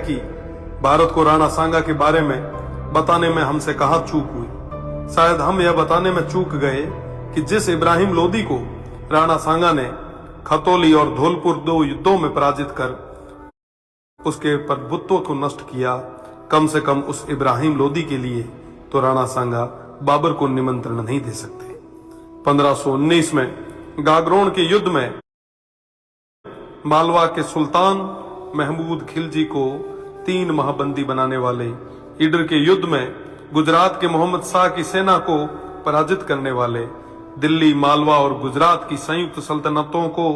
कि भारत को राणा सांगा के बारे में बताने में हमसे कहां चूक हुई। शायद हम यह बताने में चूक गए कि जिस इब्राहिम लोदी को राणा सांगा ने खतौली और धौलपुर 2 युद्धों में पराजित कर उसके प्रभुत्व को नष्ट किया, कम से कम उस इब्राहिम लोदी के लिए तो राणा सांगा बाबर को निमंत्रण नहीं दे सकते। 1519 में गागरोन के युद्ध में मालवा के सुल्तान महमूद खिलजी को 3 माह बंदी बनाने वाले, ईडर के युद्ध में गुजरात के मोहम्मद शाह की सेना को पराजित करने वाले, दिल्ली, मालवा और गुजरात की संयुक्त सल्तनतों को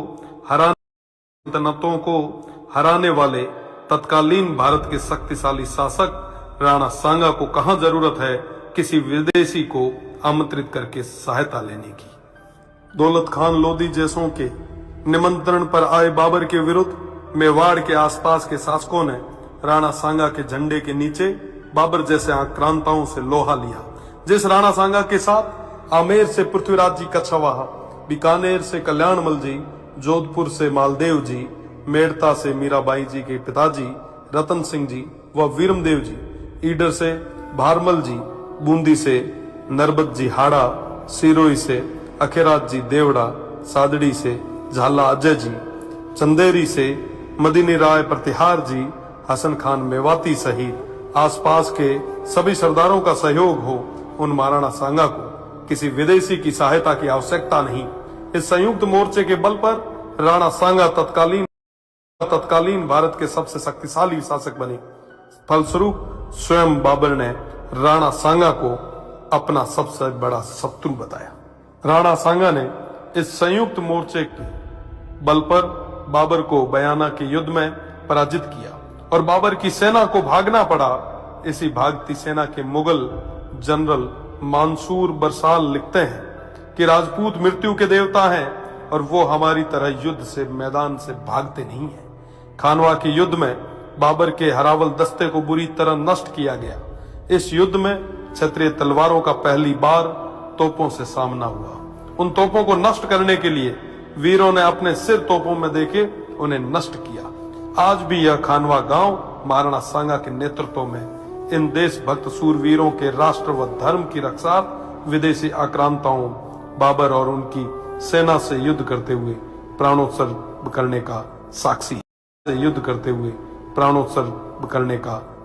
हराने वाले तत्कालीन भारत के शक्तिशाली शासक राणा सांगा को कहां जरूरत है किसी विदेशी को आमंत्रित करके सहायता लेने की। दौलत खान लोदी जैसों के निमंत्रण पर आए बाबर के विरुद्ध मेवाड़ के आसपास के शासकों ने राणा सांगा के झंडे के नीचे बाबर जैसे आक्रांताओं से लोहा लिया। जिस राणा सांगा के साथ आमेर से पृथ्वीराज जी कछवाहा, बीकानेर से कल्याणमल जी, जोधपुर से मालदेव जी, मेड़ता से मीराबाई जी के पिताजी रतन सिंह जी व वीरमदेव जी, ईडर से भारमल जी, बूंदी से नरबत जी हाड़ा, सिरोही से अखेराज जी देवड़ा, सादड़ी से झाला अजय जी, चंदेरी से मदीनी राय प्रतिहार जी, हसन खान मेवाती सहित आसपास के सभी सरदारों का सहयोग हो, उन महाराणा सांगा को किसी विदेशी की सहायता की आवश्यकता नहीं। इस संयुक्त मोर्चे के बल पर राणा सांगा तत्कालीन भारत के सबसे शक्तिशाली शासक बने। फलस्वरूप स्वयं बाबर ने राणा सांगा को अपना सबसे बड़ा शत्रु बताया। राणा सांगा ने इस संयुक्त मोर्चे के बल पर बाबर को बयाना के युद्ध में पराजित किया और बाबर की सेना को भागना पड़ा। इसी भागती सेना के मुगल जनरल मंसूर बरसाल लिखते हैं कि राजपूत मृत्यु के देवता हैं और वो हमारी तरह युद्ध से मैदान से भागते नहीं हैं। खानवा के युद्ध में बाबर के हरावल दस्ते को बुरी तरह नष्ट किया गया। इस युद्ध में क्षत्रिय तलवारों का पहली बार तोपों से सामना हुआ। उन तोपों को नष्ट करने के लिए वीरों ने अपने सिर तोपों में देके उन्हें नष्ट किया। आज भी यह खानवा गांव महाराणा सांगा के नेतृत्व में इन देशभक्त सूरवीरों के राष्ट्र व धर्म की रक्षा विदेशी आक्रांताओं बाबर और उनकी सेना से युद्ध करते हुए प्राणोत्सर्ग करने का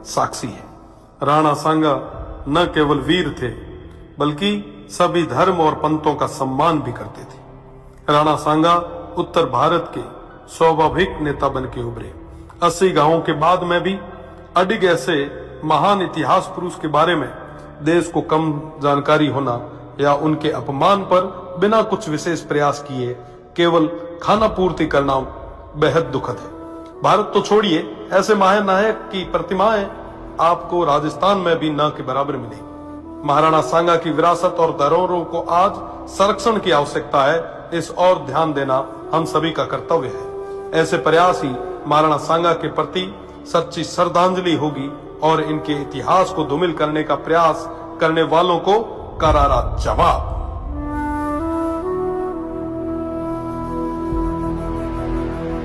साक्षी है। राणा सांगा न केवल वीर थे बल्कि सभी धर्म और पंथों का सम्मान भी करते थे। राणा सांगा उत्तर भारत के स्वाभाविक नेता बन के उभरे। 80 गांवों के बाद में भी अडिग ऐसे महान इतिहास पुरुष के बारे में देश को कम जानकारी होना या उनके अपमान पर बिना कुछ विशेष प्रयास किए केवल खाना पूर्ति करना बेहद दुखद है। भारत तो छोड़िए, ऐसे महानायक की प्रतिमाएं आपको राजस्थान में भी न के बराबर मिलेगी। महाराणा सांगा की विरासत और धरोहरों को आज संरक्षण की आवश्यकता है। इस और ध्यान देना हम सभी का कर्तव्य है। ऐसे प्रयास ही महाराणा सांगा के प्रति सच्ची श्रद्धांजलि होगी और इनके इतिहास को धूमिल करने का प्रयास करने वालों को करारा जवाब।